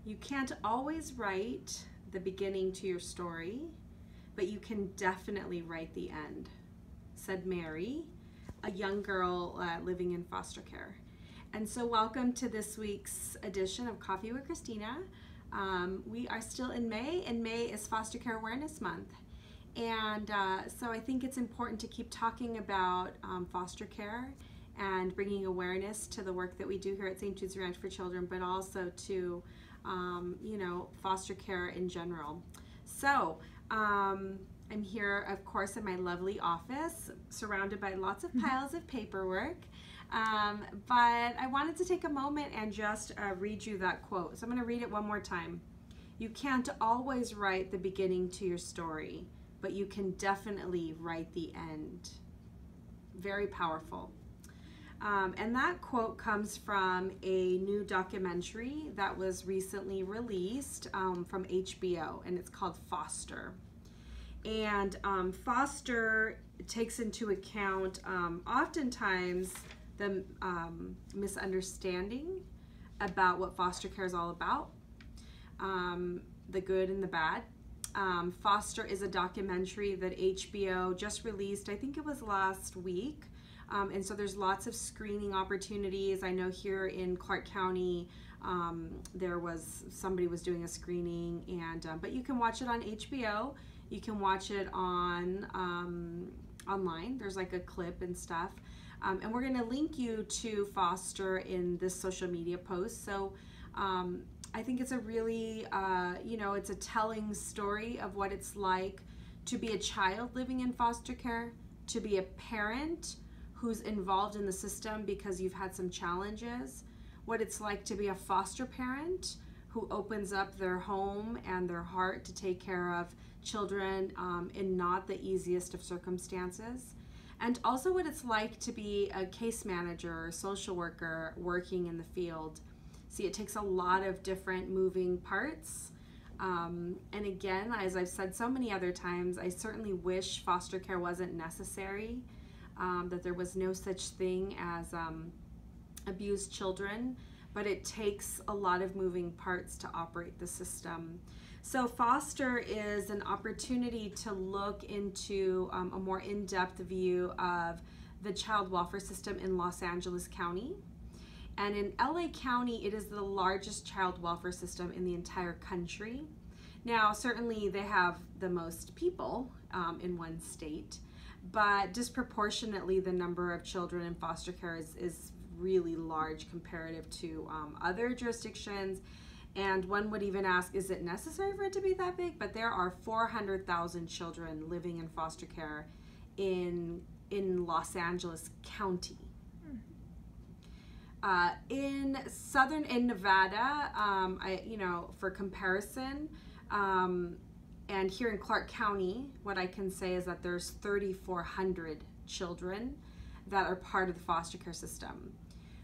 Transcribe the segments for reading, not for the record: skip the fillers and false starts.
You can't always write the beginning to your story, but you can definitely write the end, said Mary, a young girl living in foster care. And so welcome to this week's edition of Coffee with Christina. We are still in May, and May is Foster Care Awareness Month. And so I think it's important to keep talking about foster care and bringing awareness to the work that we do here at St. Jude's Ranch for Children, but also to foster care in general. So I'm here, of course, in my lovely office, surrounded by lots of piles of paperwork. But I wanted to take a moment and just read you that quote. So I'm going to read it one more time. You can't always write the beginning to your story, but you can definitely write the end. Very powerful. And that quote comes from a new documentary that was recently released from HBO, and it's called Foster. And Foster takes into account oftentimes the misunderstanding about what foster care is all about, the good and the bad. Foster is a documentary that HBO just released, I think it was last week. And so there's lots of screening opportunities. I know here in Clark County, somebody was doing a screening, and but you can watch it on HBO. You can watch it on online. There's like a clip and stuff. And we're going to link you to Foster in this social media post. So I think it's a really, it's a telling story of what it's like to be a child living in foster care, to be a parent who's involved in the system because you've had some challenges, what it's like to be a foster parent who opens up their home and their heart to take care of children in not the easiest of circumstances, and also what it's like to be a case manager or social worker working in the field. See, it takes a lot of different moving parts. And again, as I've said so many other times, I certainly wish foster care wasn't necessary. That there was no such thing as abused children, but it takes a lot of moving parts to operate the system. So foster is an opportunity to look into a more in-depth view of the child welfare system in Los Angeles County. And in LA County, it is the largest child welfare system in the entire country. Now, certainly they have the most people in one state, but disproportionately the number of children in foster care is really large comparative to other jurisdictions. And one would even ask, is it necessary for it to be that big? But there are 400,000 children living in foster care in Los Angeles County. In Nevada, for comparison, and here in Clark County, what I can say is that there's 3,400 children that are part of the foster care system.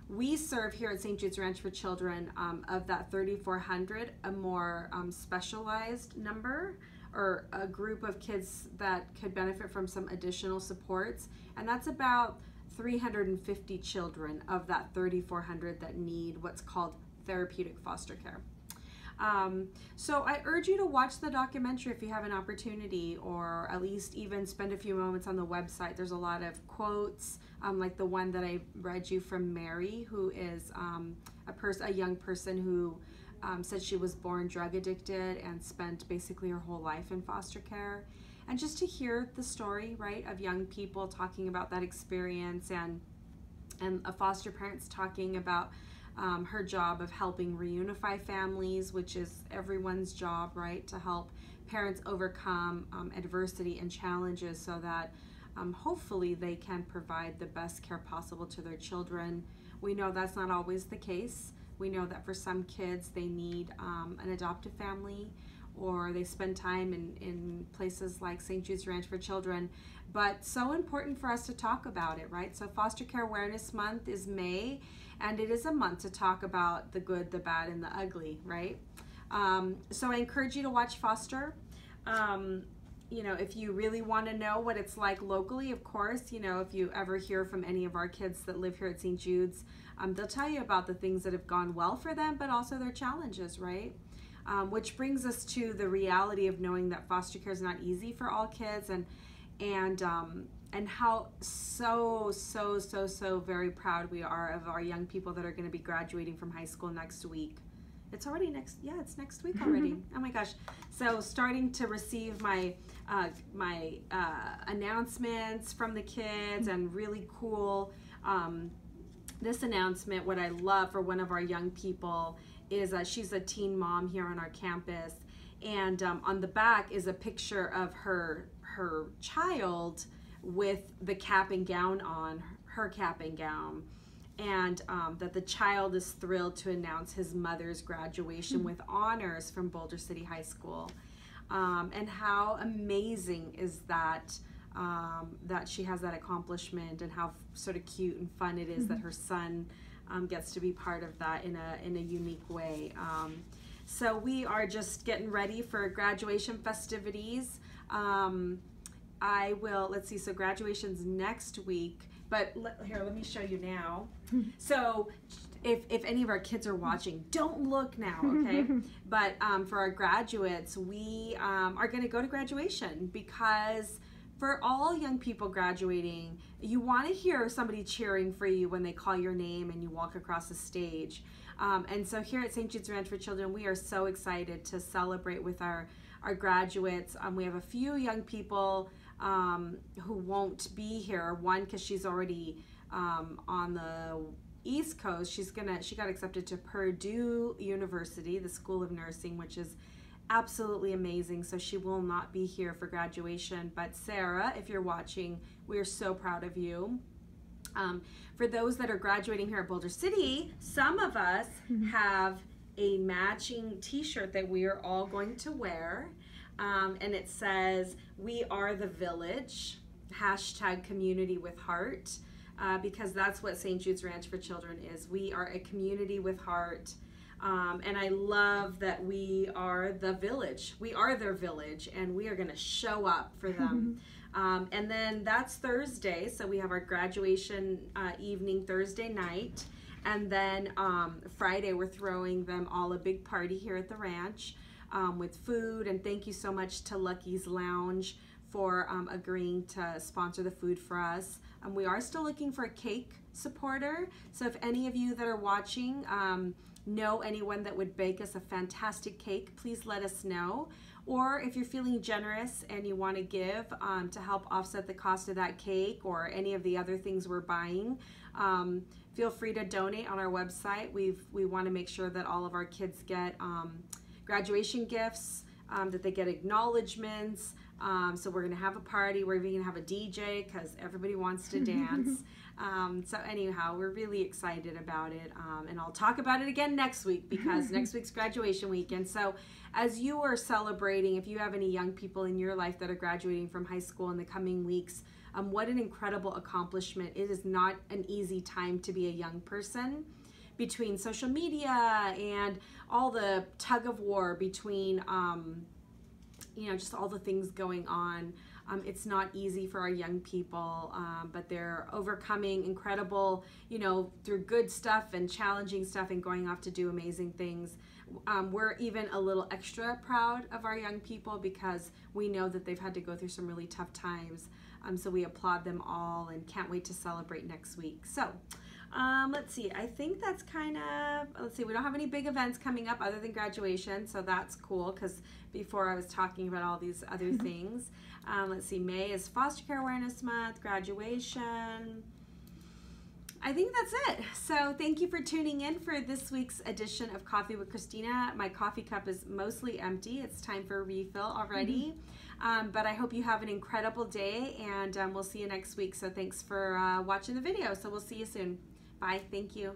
We serve here at St. Jude's Ranch for Children, of that 3,400, a more specialized number, or a group of kids that could benefit from some additional supports, and that's about 350 children of that 3,400 that need what's called therapeutic foster care. So I urge you to watch the documentary if you have an opportunity, or at least even spend a few moments on the website. There's a lot of quotes, like the one that I read you from Mary, who is a young person who said she was born drug addicted and spent basically her whole life in foster care. And just to hear the story, right, of young people talking about that experience, and a foster parents talking about her job of helping reunify families, which is everyone's job, right, to help parents overcome adversity and challenges so that hopefully they can provide the best care possible to their children. We know that's not always the case. We know that for some kids they need an adoptive family, or they spend time in places like St. Jude's Ranch for Children. But so important for us to talk about it, right? So Foster Care Awareness Month is May, and it is a month to talk about the good, the bad, and the ugly, right? So I encourage you to watch Foster. if you really want to know what it's like locally, of course, if you ever hear from any of our kids that live here at St. Jude's, they'll tell you about the things that have gone well for them, but also their challenges, right? Which brings us to the reality of knowing that foster care is not easy for all kids, and how so very proud we are of our young people that are going to be graduating from high school next week. It's already it's next week already. Oh my gosh. So starting to receive my announcements from the kids, and really cool. This announcement, what I love for one of our young people is she's a teen mom here on our campus, and on the back is a picture of her child with the cap and gown on, her cap and gown. And that the child is thrilled to announce his mother's graduation with honors from Boulder City High School. And how amazing is that, that she has that accomplishment, and how sort of cute and fun it is that her son gets to be part of that in a unique way. So we are just getting ready for graduation festivities. Let's see, so graduation's next week. But here, let me show you now. So if any of our kids are watching, don't look now, okay? But for our graduates, we are going to go to graduation, because for all young people graduating, you want to hear somebody cheering for you when they call your name and you walk across the stage. And so here at St. Jude's Ranch for Children, we are so excited to celebrate with our graduates. We have a few young people who won't be here. One, because she's already on the East Coast. She got accepted to Purdue University, the School of Nursing, which is absolutely amazing. So she will not be here for graduation. But Sarah, if you're watching, we are so proud of you. For those that are graduating here at Boulder City, some of us have a matching t-shirt that we are all going to wear. And it says, "We are the village," #community with heart, because that's what St. Jude's Ranch for Children is. We are a community with heart. And I love that we are the village. We are their village, and we are going to show up for them. And then that's Thursday, so we have our graduation evening Thursday night. And then Friday, we're throwing them all a big party here at the ranch. With food, and thank you so much to Lucky's Lounge for agreeing to sponsor the food for us. We are still looking for a cake supporter, so if any of you that are watching know anyone that would bake us a fantastic cake, please let us know. Or if you're feeling generous and you want to give to help offset the cost of that cake or any of the other things we're buying, feel free to donate on our website. We want to make sure that all of our kids get graduation gifts, that they get acknowledgments. So we're going to have a party. We're even going to have a DJ because everybody wants to dance. So anyhow, we're really excited about it. And I'll talk about it again next week, because next week's graduation weekend. So as you are celebrating, if you have any young people in your life that are graduating from high school in the coming weeks, what an incredible accomplishment. It is not an easy time to be a young person. Between social media and all the tug of war between, just all the things going on, it's not easy for our young people, but they're overcoming incredible, through good stuff and challenging stuff and going off to do amazing things. We're even a little extra proud of our young people because we know that they've had to go through some really tough times. So we applaud them all and can't wait to celebrate next week. So let's see, I think that's let's see, we don't have any big events coming up other than graduation, so that's cool, because before I was talking about all these other things. Let's see, May is Foster Care Awareness Month, graduation. I think that's it. So thank you for tuning in for this week's edition of Coffee with Christina. My coffee cup is mostly empty. It's time for a refill already. But I hope you have an incredible day, and we'll see you next week. So thanks for watching the video. So we'll see you soon. Bye. Thank you.